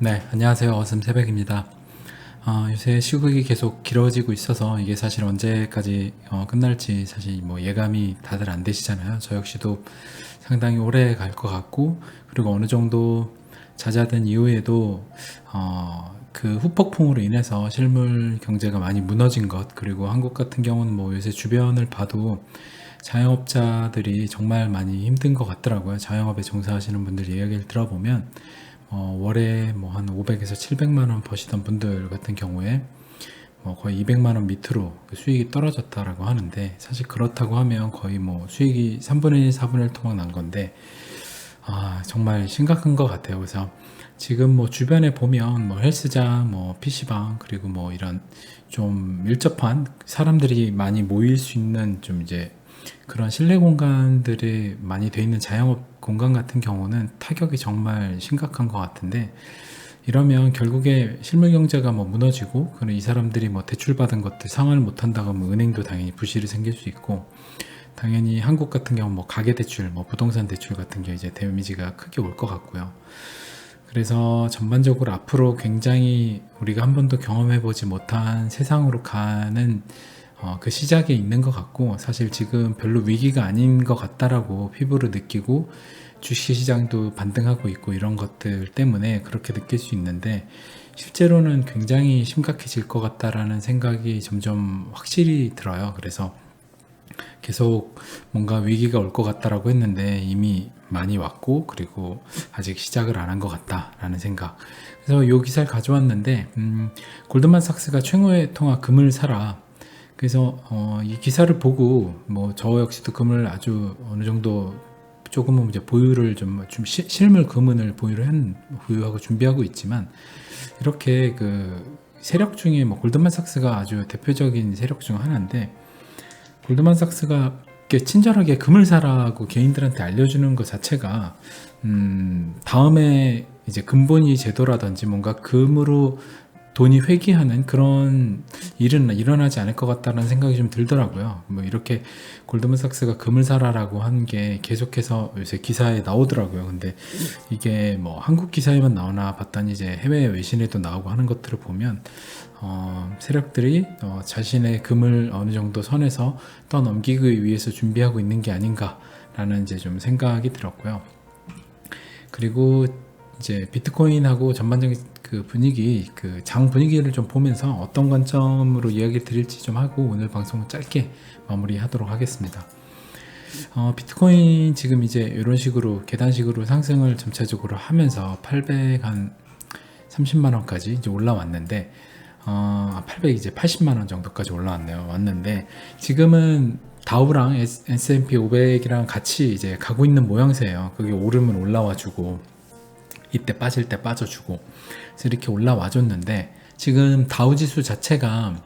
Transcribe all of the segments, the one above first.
네, 안녕하세요. 어슴새벽입니다. 요새 시국이 계속 길어지고 있어서 이게 사실 언제까지 끝날지 사실 뭐 예감이 다들 안 되시잖아요. 저 역시도 상당히 오래 갈 것 같고, 그리고 어느 정도 잦아든 이후에도 그 후폭풍으로 인해서 실물 경제가 많이 무너진 것, 그리고 한국 같은 경우는 뭐 요새 주변을 봐도 자영업자들이 정말 많이 힘든 것 같더라고요. 자영업에 종사하시는 분들 이야기를 들어보면 월에 뭐 한 500에서 700만 원 버시던 분들 같은 경우에 뭐 거의 200만 원 밑으로 그 수익이 떨어졌다라고 하는데, 사실 그렇다고 하면 거의 뭐 수익이 3분의 1, 4분의 1 토막 난 건데 정말 심각한 것 같아요. 그래서 지금 뭐 주변에 보면 뭐 헬스장, 뭐 PC방, 그리고 뭐 이런 좀 밀접한 사람들이 많이 모일 수 있는 좀 이제 그런 실내 공간들이 많이 돼 있는 자영업 공간 같은 경우는 타격이 정말 심각한 것 같은데, 이러면 결국에 실물 경제가 뭐 무너지고, 그리고 이 사람들이 뭐 대출 받은 것들 상환을 못 한다고 하면 은행도 당연히 부실이 생길 수 있고, 당연히 한국 같은 경우 뭐 가계 대출, 뭐 부동산 대출 같은 게 이제 데미지가 크게 올 것 같고요. 그래서 전반적으로 앞으로 굉장히 우리가 한 번도 경험해 보지 못한 세상으로 가는 그 시작에 있는 것 같고, 사실 지금 별로 위기가 아닌 것 같다라고 피부로 느끼고, 주식시장도 반등하고 있고 이런 것들 때문에 그렇게 느낄 수 있는데, 실제로는 굉장히 심각해질 것 같다라는 생각이 점점 확실히 들어요. 그래서 계속 뭔가 위기가 올 것 같다라고 했는데 이미 많이 왔고, 그리고 아직 시작을 안 한 것 같다라는 생각. 그래서 이 기사를 가져왔는데, 골드만삭스가 최고의 통화 금을 사라. 그래서 이 기사를 보고 뭐 저 역시도 금을 아주 어느 정도 조금은 이제 보유를 좀 실물 금은을 보유하고 준비하고 있지만, 이렇게 그 세력 중에 뭐 골드만삭스가 아주 대표적인 세력 중 하나인데, 골드만삭스가 이렇게 친절하게 금을 사라고 개인들한테 알려주는 것 자체가 다음에 이제 금본위 제도라든지 뭔가 금으로 돈이 회귀하는 그런 일은 일어나지 않을 것 같다는 생각이 좀 들더라고요. 뭐 이렇게 골드만삭스가 금을 사라라고 한 게 계속해서 요새 기사에 나오더라고요. 근데 이게 뭐 한국 기사에만 나오나 봤더니 이제 해외 외신에도 나오고 하는 것들을 보면 세력들이 자신의 금을 어느 정도 선에서 떠넘기기 위해서 준비하고 있는 게 아닌가라는 이제 좀 생각이 들었고요. 그리고 이제 비트코인하고 전반적인 그 분위기, 그 장 분위기를 좀 보면서 어떤 관점으로 이야기를 드릴지 좀 하고 오늘 방송은 짧게 마무리하도록 하겠습니다. 비트코인 지금 이제 이런 식으로 계단식으로 상승을 점차적으로 하면서 830만 원까지 이제 올라왔는데, 800 이제 80만 원 정도까지 올라왔네요. 왔는데 지금은 다우랑 S&P 500이랑 같이 이제 가고 있는 모양새예요. 그게 오르면 올라와주고, 이때 빠질 때 빠져주고, 그래서 이렇게 올라와 줬는데, 지금 다우 지수 자체가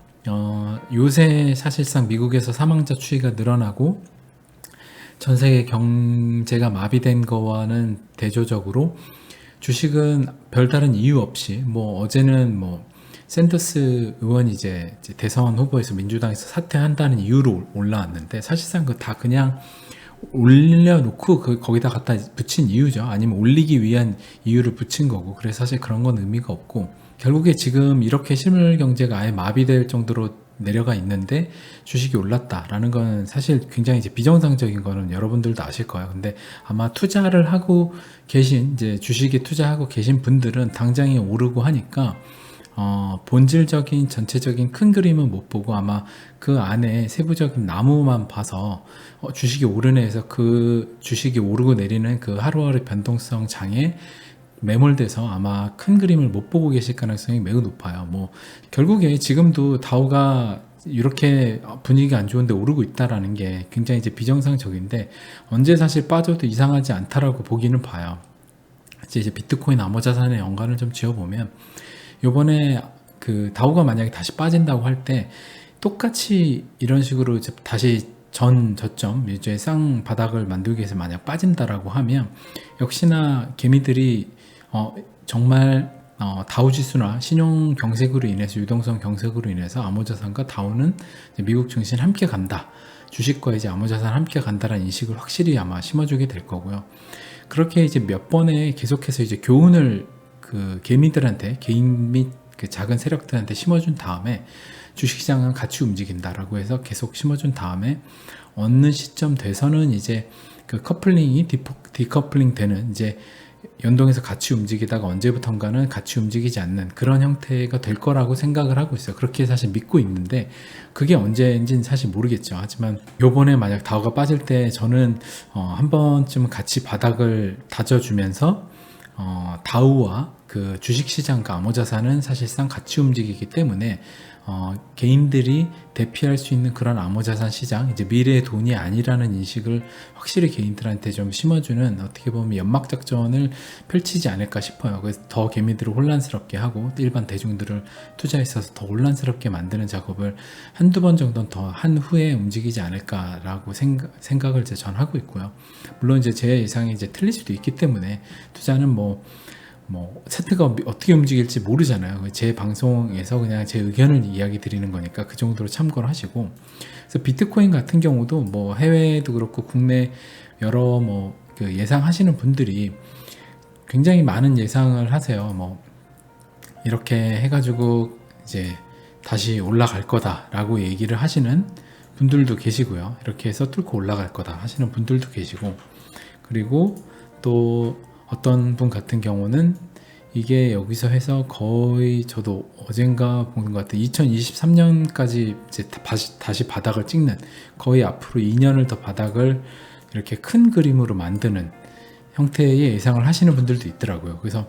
요새 사실상 미국에서 사망자 추이가 늘어나고 전 세계 경제가 마비된 거와는 대조적으로 주식은 별다른 이유 없이, 뭐 어제는 뭐 샌더스 의원이 이제 대선 후보에서 민주당에서 사퇴한다는 이유로 올라왔는데, 사실상 그 다 그냥 올려놓고 거기다 갖다 붙인 이유죠. 아니면 올리기 위한 이유를 붙인 거고, 그래서 사실 그런 건 의미가 없고, 결국에 지금 이렇게 실물 경제가 아예 마비될 정도로 내려가 있는데 주식이 올랐다라는 건 사실 굉장히 이제 비정상적인 거는 여러분들도 아실 거예요. 근데 아마 투자를 하고 계신, 이제 주식에 투자하고 계신 분들은 당장에 오르고 하니까 본질적인 전체적인 큰 그림은 못 보고 아마 그 안에 세부적인 나무만 봐서 주식이 오르네 해서 그 주식이 오르고 내리는 그 하루하루 변동성 장에 매몰돼서 아마 큰 그림을 못 보고 계실 가능성이 매우 높아요. 뭐 결국에 지금도 다우가 이렇게 분위기가 안 좋은데 오르고 있다라는 게 굉장히 이제 비정상적인데, 언제 사실 빠져도 이상하지 않다라고 보기는 봐요. 이제 비트코인 암호자산의 연관을 좀 지어보면, 요번에 그 다우가 만약에 다시 빠진다고 할 때 똑같이 이런 식으로 이제 다시 저점 이제 쌍바닥을 만들기 위해서 만약 빠진다라고 하면, 역시나 개미들이 정말 다우 지수나 신용 경색으로 인해서, 유동성 경색으로 인해서 암호자산과 다우는 미국 증시는 함께 간다, 주식과 이제 암호자산 함께 간다라는 인식을 확실히 아마 심어주게 될 거고요. 그렇게 이제 몇 번에 계속해서 이제 교훈을 그 개미들한테, 개인 및 그 작은 세력들한테 심어준 다음에 주식시장은 같이 움직인다라고 해서 계속 심어준 다음에 어느 시점 돼서는 이제 그 커플링이 디커플링 되는, 이제 연동해서 같이 움직이다가 언제부턴가는 같이 움직이지 않는 그런 형태가 될 거라고 생각을 하고 있어요. 그렇게 사실 믿고 있는데 그게 언제인지는 사실 모르겠죠. 하지만 요번에 만약 다우가 빠질 때 저는 한 번쯤 같이 바닥을 다져주면서 다우와 그 주식시장과 암호자산은 사실상 같이 움직이기 때문에 개인들이 대피할 수 있는 그런 암호자산 시장, 이제 미래의 돈이 아니라는 인식을 확실히 개인들한테 좀 심어주는, 어떻게 보면 연막작전을 펼치지 않을까 싶어요. 그래서 더 개미들을 혼란스럽게 하고 일반 대중들을 투자에 있어서 더 혼란스럽게 만드는 작업을 한두 번 정도는 더 한 후에 움직이지 않을까라고 생각을 이제 전 하고 있고요. 물론 이제 제 예상이 이제 틀릴 수도 있기 때문에 투자는 뭐 차트가 어떻게 움직일지 모르잖아요. 제 방송에서 그냥 제 의견을 이야기 드리는 거니까 그 정도로 참고를 하시고, 그래서 비트코인 같은 경우도 뭐 해외도 그렇고 국내 여러 그 예상하시는 분들이 굉장히 많은 예상을 하세요. 뭐 이렇게 해가지고 이제 다시 올라갈 거다라고 얘기를 하시는 분들도 계시고요. 이렇게 해서 뚫고 올라갈 거다 하시는 분들도 계시고, 그리고 또 어떤 분 같은 경우는 이게 여기서 해서 거의, 저도 어젠가 본 것 같아요. 2023년까지 이제 다시 바닥을 찍는, 거의 앞으로 2년을 더 바닥을 이렇게 큰 그림으로 만드는 형태의 예상을 하시는 분들도 있더라고요. 그래서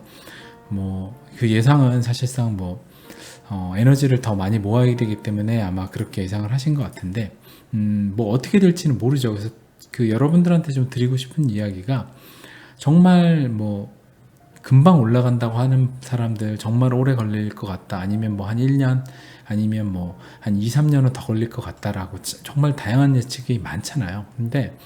그 예상은 사실상 에너지를 더 많이 모아야 되기 때문에 아마 그렇게 예상을 하신 것 같은데, 어떻게 될지는 모르죠. 그래서 그 여러분들한테 좀 드리고 싶은 이야기가, 정말 금방 올라간다고 하는 사람들, 정말 오래 걸릴 것 같다, 아니면 한 1년, 아니면 한 2, 3년은 더 걸릴 것 같다라고 정말 다양한 예측이 많잖아요. 근데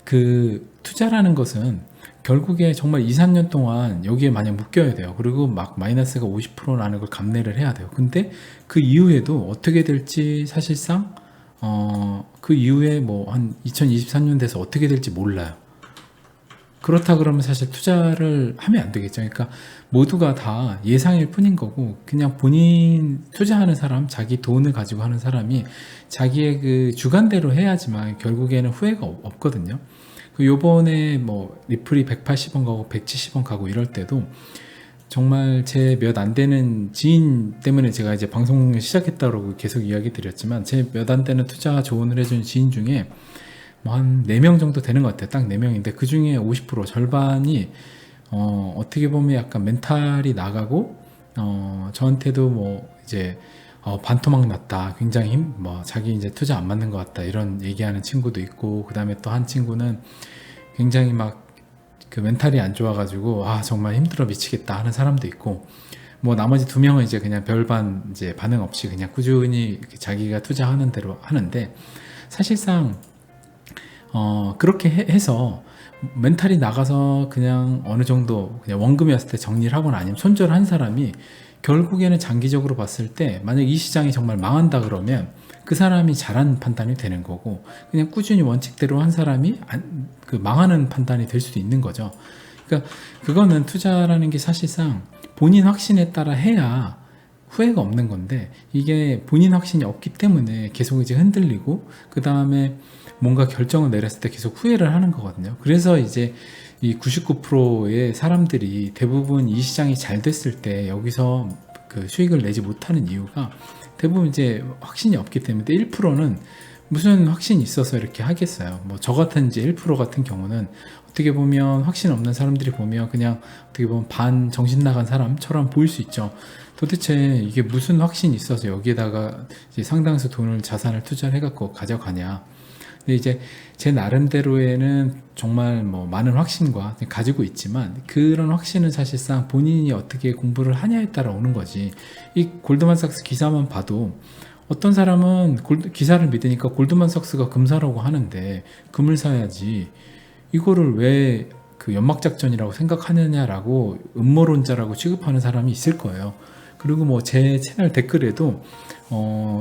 그 투자라는 것은 결국에 정말 2, 3년 동안 여기에 만약 묶여야 돼요. 그리고 막 마이너스가 50% 나는 걸 감내를 해야 돼요. 근데 그 이후에도 어떻게 될지 사실상 그 이후에 한 2023년 돼서 어떻게 될지 몰라요. 그렇다 그러면 사실 투자를 하면 안 되겠죠. 그러니까 모두가 다 예상일 뿐인 거고, 그냥 본인 투자하는 사람, 자기 돈을 가지고 하는 사람이 자기의 그 주관대로 해야지만 결국에는 후회가 없거든요. 그 요번에 리플이 180원 가고 170원 가고 이럴 때도 정말 제 몇 안 되는 지인 때문에 제가 이제 방송을 시작했다고 계속 이야기 드렸지만, 제 몇 안 되는 투자 조언을 해준 지인 중에 한 4명 정도 되는 것 같아요. 딱 4명인데 그 중에 50% 절반이 어떻게 보면 약간 멘탈이 나가고, 저한테도 이제 반토막 났다, 굉장히 자기 이제 투자 안 맞는 것 같다, 이런 얘기하는 친구도 있고, 그 다음에 또 한 친구는 굉장히 그 멘탈이 안 좋아가지고 정말 힘들어 미치겠다 하는 사람도 있고, 나머지 2명은 이제 그냥 별반 이제 반응 없이 그냥 꾸준히 자기가 투자하는 대로 하는데, 사실상 그렇게 해서 멘탈이 나가서 그냥 어느 정도 그냥 원금이었을 때 정리를 하거나 아니면 손절한 사람이 결국에는 장기적으로 봤을 때, 만약 이 시장이 정말 망한다 그러면 그 사람이 잘한 판단이 되는 거고, 그냥 꾸준히 원칙대로 한 사람이 그 망하는 판단이 될 수도 있는 거죠. 그러니까 그거는 투자라는 게 사실상 본인 확신에 따라 해야 후회가 없는 건데, 이게 본인 확신이 없기 때문에 계속 이제 흔들리고, 그 다음에 뭔가 결정을 내렸을 때 계속 후회를 하는 거거든요. 그래서 이제 이 99%의 사람들이 대부분 이 시장이 잘 됐을 때 여기서 그 수익을 내지 못하는 이유가 대부분 이제 확신이 없기 때문에, 1%는 무슨 확신이 있어서 이렇게 하겠어요. 저 같은 이제 1% 같은 경우는 어떻게 보면 확신 없는 사람들이 보면 그냥 어떻게 보면 반 정신 나간 사람처럼 보일 수 있죠. 도대체 이게 무슨 확신이 있어서 여기에다가 이제 상당수 돈을, 자산을 투자를 해갖고 가져가냐. 근데 이제 제 나름대로에는 정말 많은 확신과 가지고 있지만, 그런 확신은 사실상 본인이 어떻게 공부를 하냐에 따라 오는 거지. 이 골드만삭스 기사만 봐도 어떤 사람은 기사를 믿으니까 골드만삭스가 금사라고 하는데 금을 사야지, 이거를 왜 그 연막작전이라고 생각하느냐라고 음모론자라고 취급하는 사람이 있을 거예요. 그리고 제 채널 댓글에도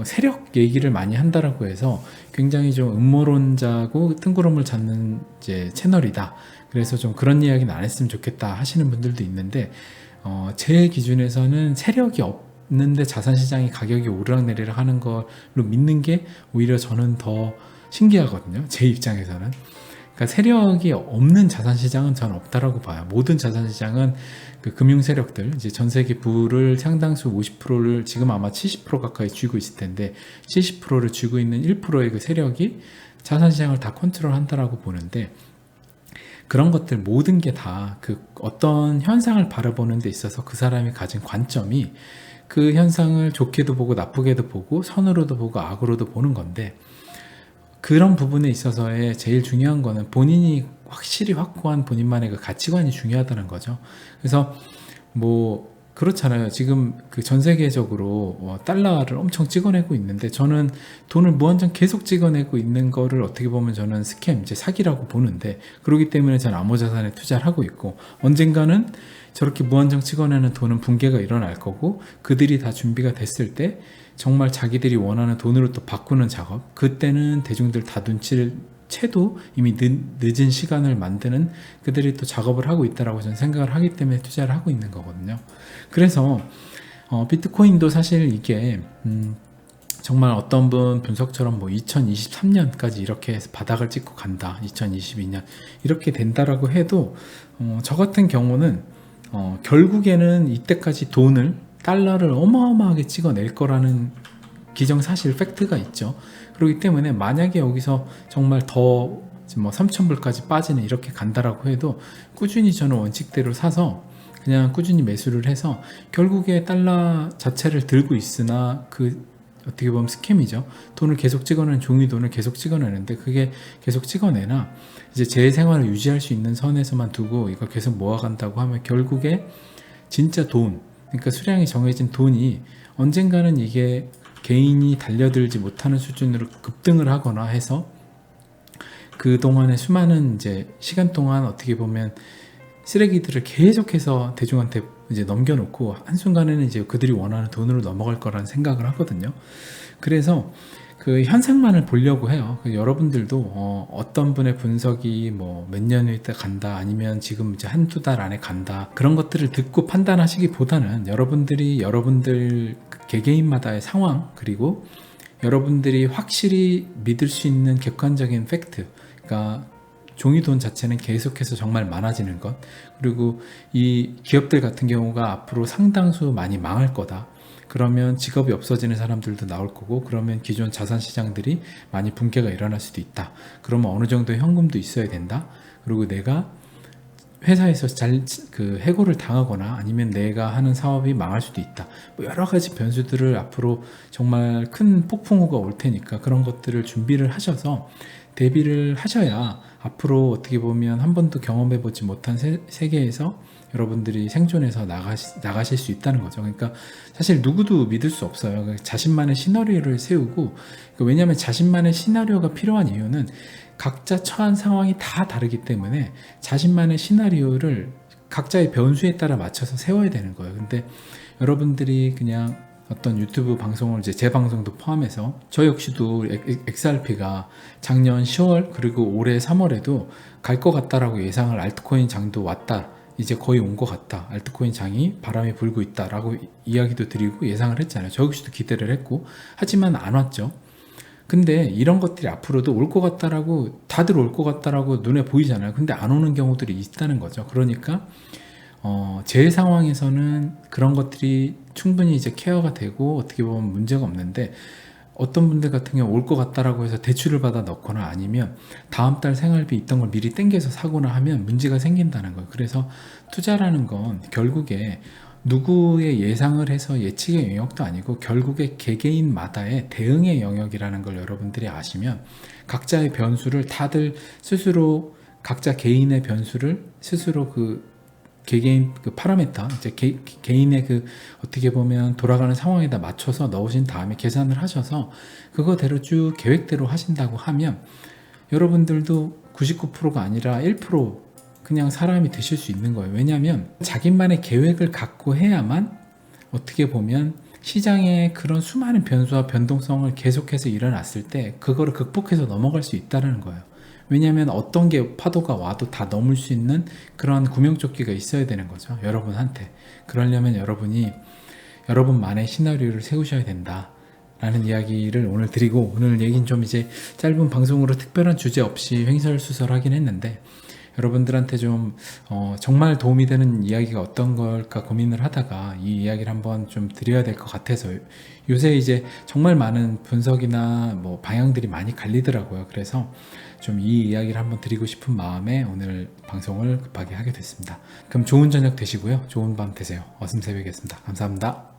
세력 얘기를 많이 한다라고 해서 굉장히 좀 음모론자고 뜬구름을 잡는 이제 채널이다. 그래서 좀 그런 이야기는 안 했으면 좋겠다 하시는 분들도 있는데, 제 기준에서는 세력이 없는데 자산시장이 가격이 오르락내리락 하는 걸로 믿는 게 오히려 저는 더 신기하거든요. 제 입장에서는. 그러니까 세력이 없는 자산시장은 저는 없다라고 봐요. 모든 자산시장은 그 금융 세력들, 이제 전 세계 부를 상당수 50%를 지금 아마 70% 가까이 쥐고 있을 텐데 70%를 쥐고 있는 1%의 그 세력이 자산시장을 다 컨트롤한다라고 보는데, 그런 것들 모든 게 다 그 어떤 현상을 바라보는 데 있어서 그 사람이 가진 관점이 그 현상을 좋게도 보고 나쁘게도 보고 선으로도 보고 악으로도 보는 건데, 그런 부분에 있어서의 제일 중요한 거는 본인이 확실히 확고한 본인만의 그 가치관이 중요하다는 거죠. 그래서 뭐 그렇잖아요. 지금 그 전 세계적으로 달러를 엄청 찍어내고 있는데, 저는 돈을 무한정 계속 찍어내고 있는 거를 어떻게 보면 저는 스캠, 이제 사기라고 보는데, 그렇기 때문에 저는 암호자산에 투자를 하고 있고, 언젠가는 저렇게 무한정 찍어내는 돈은 붕괴가 일어날 거고, 그들이 다 준비가 됐을 때 정말 자기들이 원하는 돈으로 또 바꾸는 작업, 그때는 대중들 다 눈치를 채도 이미 늦은 시간을 만드는 그들이 또 작업을 하고 있다라고 저는 생각을 하기 때문에 투자를 하고 있는 거거든요. 그래서 비트코인도 사실 이게 정말 어떤 분 분석처럼 뭐 2023년까지 이렇게 해서 바닥을 찍고 간다, 2022년 이렇게 된다라고 해도 저 같은 경우는 결국에는 이때까지 달러를 어마어마하게 찍어낼 거라는 기정사실 팩트가 있죠. 그렇기 때문에 만약에 여기서 정말 더 뭐 3,000불까지 빠지는 이렇게 간다라고 해도 꾸준히 저는 원칙대로 사서 그냥 꾸준히 매수를 해서, 결국에 달러 자체를 들고 있으나 그 어떻게 보면 스캠이죠. 돈을 계속 찍어내는, 종이 돈을 계속 찍어내는데 그게 계속 찍어내나 이제 제 생활을 유지할 수 있는 선에서만 두고 이거 계속 모아간다고 하면 결국에 진짜 돈, 그러니까 수량이 정해진 돈이 언젠가는 이게 개인이 달려들지 못하는 수준으로 급등을 하거나 해서 그동안의 수많은 이제 시간 동안 어떻게 보면 쓰레기들을 계속해서 대중한테 이제 넘겨놓고 한순간에는 이제 그들이 원하는 돈으로 넘어갈 거라는 생각을 하거든요. 그래서 그 현상만을 보려고 해요. 여러분들도 어떤 분의 분석이 뭐 몇 년 후에 간다, 아니면 지금 이제 한두 달 안에 간다, 그런 것들을 듣고 판단하시기보다는 여러분들 개개인마다의 상황, 그리고 여러분들이 확실히 믿을 수 있는 객관적인 팩트, 그러니까 종이돈 자체는 계속해서 정말 많아지는 것, 그리고 이 기업들 같은 경우가 앞으로 상당수 많이 망할 거다, 그러면 직업이 없어지는 사람들도 나올 거고, 그러면 기존 자산 시장들이 많이 붕괴가 일어날 수도 있다. 그러면 어느 정도의 현금도 있어야 된다. 그리고 내가 회사에서 해고를 당하거나 아니면 내가 하는 사업이 망할 수도 있다. 뭐 여러 가지 변수들을 앞으로 정말 큰 폭풍우가 올 테니까 그런 것들을 준비를 하셔서 대비를 하셔야 앞으로 어떻게 보면 한 번도 경험해보지 못한 세계에서 여러분들이 생존해서 나가실 수 있다는 거죠. 그러니까 사실 누구도 믿을 수 없어요. 자신만의 시나리오를 세우고, 왜냐하면 자신만의 시나리오가 필요한 이유는 각자 처한 상황이 다 다르기 때문에 자신만의 시나리오를 각자의 변수에 따라 맞춰서 세워야 되는 거예요. 근데 여러분들이 그냥 어떤 유튜브 방송을 이제 제 방송도 포함해서 저 역시도 XRP가 작년 10월 그리고 올해 3월에도 갈 것 같다라고 예상을, 알트코인 장도 왔다, 이제 거의 온 것 같다, 알트코인 장이 바람이 불고 있다라고 이야기도 드리고 예상을 했잖아요. 저 역시도 기대를 했고, 하지만 안 왔죠. 근데 이런 것들이 앞으로도 올 것 같다라고, 다들 올 것 같다라고 눈에 보이잖아요. 근데 안 오는 경우들이 있다는 거죠. 그러니까 제 상황에서는 그런 것들이 충분히 이제 케어가 되고 어떻게 보면 문제가 없는데, 어떤 분들 같은 경우 올 것 같다라고 해서 대출을 받아 넣거나 아니면 다음 달 생활비 있던 걸 미리 땡겨서 사거나 하면 문제가 생긴다는 거예요. 그래서 투자라는 건 결국에 누구의 예상을 해서 예측의 영역도 아니고 결국에 개개인마다의 대응의 영역이라는 걸 여러분들이 아시면, 각자의 변수를 다들 스스로 각자 개인의 변수를 스스로 개개인 파라미터, 이제 개인의 어떻게 보면 돌아가는 상황에다 맞춰서 넣으신 다음에 계산을 하셔서 그거대로 쭉 계획대로 하신다고 하면 여러분들도 99%가 아니라 1% 그냥 사람이 되실 수 있는 거예요. 왜냐하면 자기만의 계획을 갖고 해야만 어떻게 보면 시장에 그런 수많은 변수와 변동성을 계속해서 일어났을 때 그거를 극복해서 넘어갈 수 있다는 거예요. 왜냐하면 어떤 게 파도가 와도 다 넘을 수 있는 그런 구명조끼가 있어야 되는 거죠, 여러분한테. 그러려면 여러분이 여러분만의 시나리오를 세우셔야 된다 라는 이야기를 오늘 드리고, 오늘 얘기는 좀 이제 짧은 방송으로 특별한 주제 없이 횡설수설하긴 했는데, 여러분들한테 좀 정말 도움이 되는 이야기가 어떤 걸까 고민을 하다가 이 이야기를 한번 좀 드려야 될 것 같아서, 요새 이제 정말 많은 분석이나 뭐 방향들이 많이 갈리더라고요. 그래서 좀 이 이야기를 한번 드리고 싶은 마음에 오늘 방송을 급하게 하게 됐습니다. 그럼 좋은 저녁 되시고요, 좋은 밤 되세요. 어슴새벽이었습니다. 감사합니다.